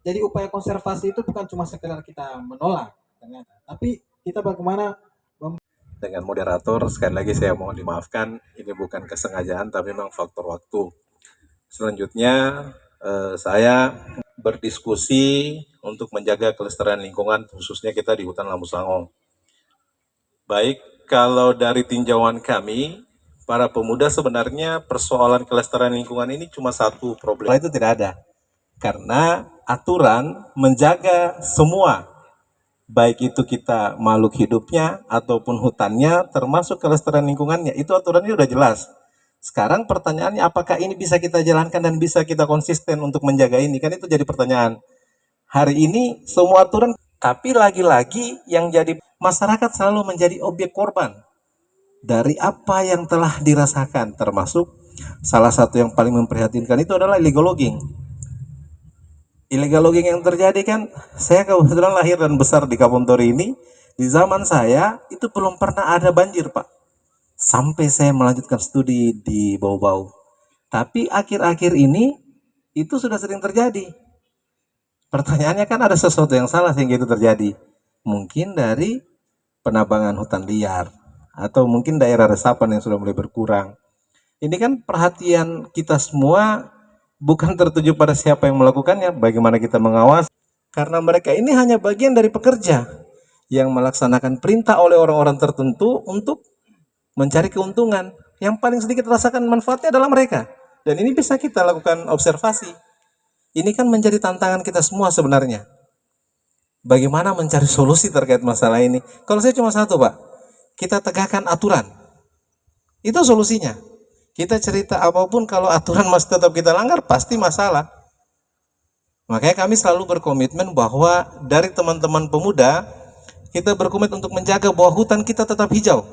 Jadi upaya konservasi itu bukan cuma sekedar kita menolak ternyata, tapi kita bagaimana dengan moderator. Sekali lagi saya mohon dimaafkan, ini bukan kesengajaan tapi memang faktor waktu. Selanjutnya saya berdiskusi untuk menjaga kelestarian lingkungan, khususnya kita di hutan Lambu Sango. Baik, kalau dari tinjauan kami, para pemuda sebenarnya persoalan kelestarian lingkungan ini cuma satu problem. Itu tidak ada. Karena aturan menjaga semua, baik itu kita makhluk hidupnya ataupun hutannya, termasuk kelestarian lingkungannya, itu aturannya udah jelas. Sekarang pertanyaannya apakah ini bisa kita jalankan dan bisa kita konsisten untuk menjaga ini, kan itu jadi pertanyaan. Hari ini semua aturan, tapi lagi-lagi yang jadi masyarakat selalu menjadi objek korban dari apa yang telah dirasakan, termasuk salah satu yang paling memprihatinkan itu adalah illegal logging. Illegal logging yang terjadi kan, saya kebetulan lahir dan besar di Kapontori ini, di zaman saya itu belum pernah ada banjir Pak, sampai saya melanjutkan studi di Bau-Bau. Tapi akhir-akhir ini itu sudah sering terjadi. Pertanyaannya kan ada sesuatu yang salah sehingga itu terjadi. Mungkin dari penambangan hutan liar, atau mungkin daerah resapan yang sudah mulai berkurang. Ini kan perhatian kita semua bukan tertuju pada siapa yang melakukannya, bagaimana kita mengawasi. Karena mereka ini hanya bagian dari pekerja yang melaksanakan perintah oleh orang-orang tertentu untuk mencari keuntungan. Yang paling sedikit rasakan manfaatnya adalah mereka. Dan ini bisa kita lakukan observasi. Ini kan menjadi tantangan kita semua sebenarnya. Bagaimana mencari solusi terkait masalah ini? Kalau saya cuma satu Pak, kita tegakkan aturan. Itu solusinya. Kita cerita apapun, kalau aturan masih tetap kita langgar, pasti masalah. Makanya kami selalu berkomitmen bahwa dari teman-teman pemuda, kita berkomitmen untuk menjaga bahwa hutan kita tetap hijau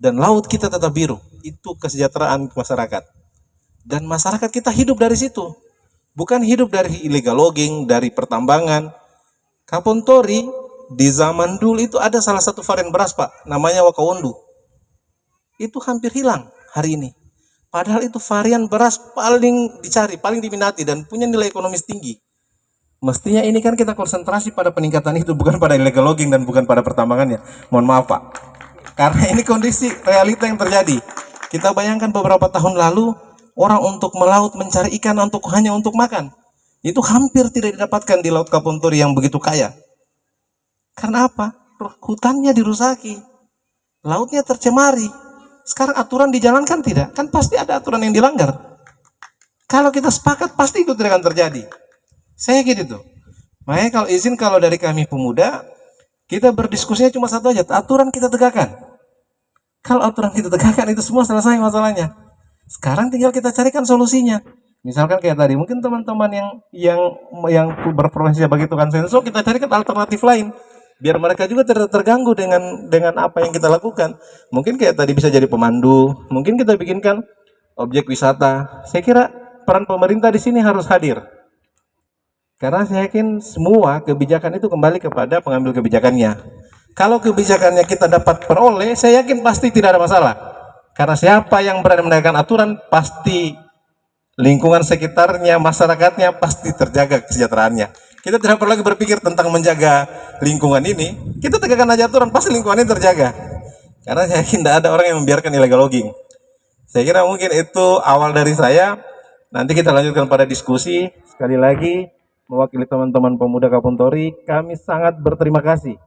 dan laut kita tetap biru. Itu kesejahteraan masyarakat. Dan masyarakat kita hidup dari situ. Bukan hidup dari illegal logging, dari pertambangan. Kapontori di zaman dulu itu ada salah satu varian beras Pak, namanya Wakawondu. Itu hampir hilang hari ini. Padahal itu varian beras paling dicari, paling diminati dan punya nilai ekonomis tinggi. Mestinya ini kan kita konsentrasi pada peningkatan itu, bukan pada illegal logging dan bukan pada pertambangannya. Mohon maaf Pak, karena ini kondisi realita yang terjadi. Kita bayangkan beberapa tahun lalu, orang untuk melaut mencari ikan hanya untuk makan, itu hampir tidak didapatkan di Laut Kapontori yang begitu kaya. Karena apa? Hutannya dirusaki, lautnya tercemari. Sekarang aturan dijalankan tidak? Kan pasti ada aturan yang dilanggar. Kalau kita sepakat, pasti itu tidak akan terjadi. Saya gitu tuh. Makanya kalau izin, kalau dari kami pemuda, kita berdiskusinya cuma satu aja, aturan kita tegakkan. Kalau aturan kita tegakkan, itu semua selesai masalahnya. Sekarang tinggal kita carikan solusinya. Misalkan kayak tadi, mungkin teman-teman yang berprofesi sebagai tukang sensor, kita carikan alternatif lain biar mereka juga terganggu dengan apa yang kita lakukan. Mungkin kayak tadi bisa jadi pemandu, mungkin kita bikinkan objek wisata. Saya kira peran pemerintah di sini harus hadir. Karena saya yakin semua kebijakan itu kembali kepada pengambil kebijakannya. Kalau kebijakannya kita dapat peroleh, saya yakin pasti tidak ada masalah. Karena siapa yang berani menegakkan aturan, pasti lingkungan sekitarnya, masyarakatnya pasti terjaga kesejahteraannya. Kita tidak perlu lagi berpikir tentang menjaga lingkungan ini. Kita tegakkan aja aturan, pasti lingkungan ini terjaga. Karena saya yakin tidak ada orang yang membiarkan illegal logging. Saya kira mungkin itu awal dari saya. Nanti kita lanjutkan pada diskusi. Sekali lagi, mewakili teman-teman pemuda Kapontori, kami sangat berterima kasih.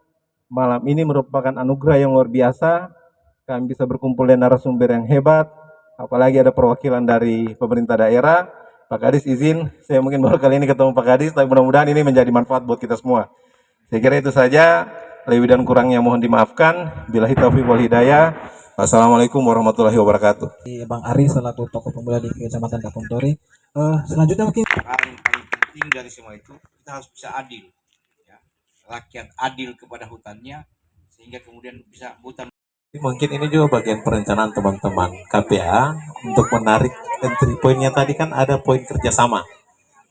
Malam ini merupakan anugerah yang luar biasa. Kami bisa berkumpul dengan narasumber yang hebat. Apalagi ada perwakilan dari pemerintah daerah. Pak Kadis izin, saya mungkin baru kali ini ketemu Pak Kadis, tapi mudah-mudahan ini menjadi manfaat buat kita semua. Saya kira itu saja, lebih dan kurangnya mohon dimaafkan. Billahi taufiq wal hidayah. Wassalamualaikum warahmatullahi wabarakatuh. Bang Ari selaku tokoh pemuda di Kecamatan Kapontori. Selanjutnya mungkin paling penting dari semua itu, kita harus bisa adil, ya. Rakyat adil kepada hutannya, sehingga kemudian bisa hutan. Mungkin ini juga bagian perencanaan teman-teman KPA untuk menarik entry pointnya tadi, kan ada poin kerjasama.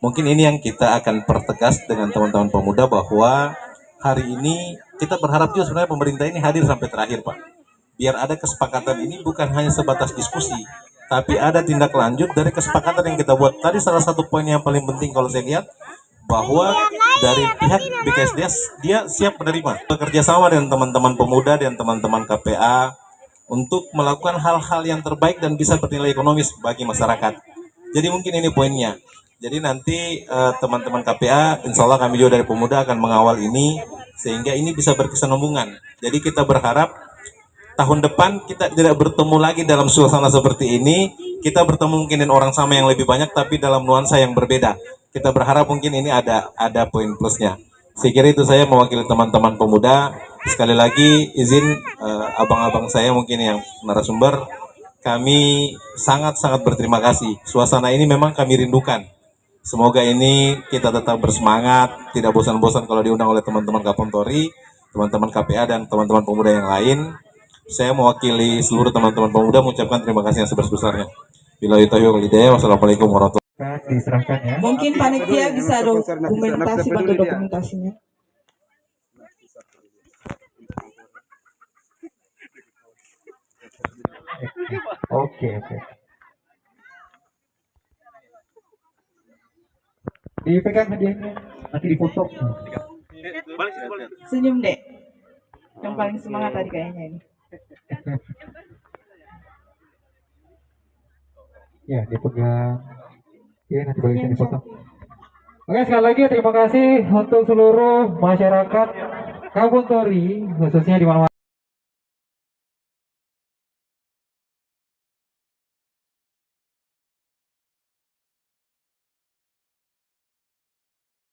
Mungkin ini yang kita akan pertegas dengan teman-teman pemuda, bahwa hari ini kita berharap juga sebenarnya pemerintah ini hadir sampai terakhir Pak. Biar ada kesepakatan ini bukan hanya sebatas diskusi, tapi ada tindak lanjut dari kesepakatan yang kita buat. Tadi salah satu poin yang paling penting kalau saya lihat, bahwa dari pihak BKSDA dia siap menerima bekerja sama dengan teman-teman pemuda dan teman-teman KPA untuk melakukan hal-hal yang terbaik dan bisa bernilai ekonomis bagi masyarakat. Jadi mungkin ini poinnya. Jadi nanti teman-teman KPA, insya Allah kami juga dari pemuda akan mengawal ini sehingga ini bisa berkesinambungan. Jadi kita berharap tahun depan kita tidak bertemu lagi dalam suasana seperti ini. Kita bertemu mungkin dengan orang sama yang lebih banyak tapi dalam nuansa yang berbeda. Kita berharap mungkin ini ada poin plusnya. Saya kira itu saya mewakili teman-teman pemuda. Sekali lagi izin abang-abang saya mungkin yang narasumber, kami sangat-sangat berterima kasih. Suasana ini memang kami rindukan. Semoga ini kita tetap bersemangat, tidak bosan-bosan kalau diundang oleh teman-teman Kapolri, teman-teman KPA dan teman-teman pemuda yang lain. Saya mewakili seluruh teman-teman pemuda mengucapkan terima kasih yang sebesar-besarnya. Billahi taufiq wal hidayah. Wassalamualaikum warahmatullahi wabarakatuh. Diserahkan ya. Mungkin panitia bisa dokumentasi, bantu dokumentasinya. Oke. Dipegang hadiahnya, nanti difoto. Senyum dek. Yang paling semangat tadi kayaknya ini. Ya, dipegang. Ya, nanti boleh difoto. Oke, sekali lagi terima kasih untuk seluruh masyarakat Kabupaten Tori, khususnya di mana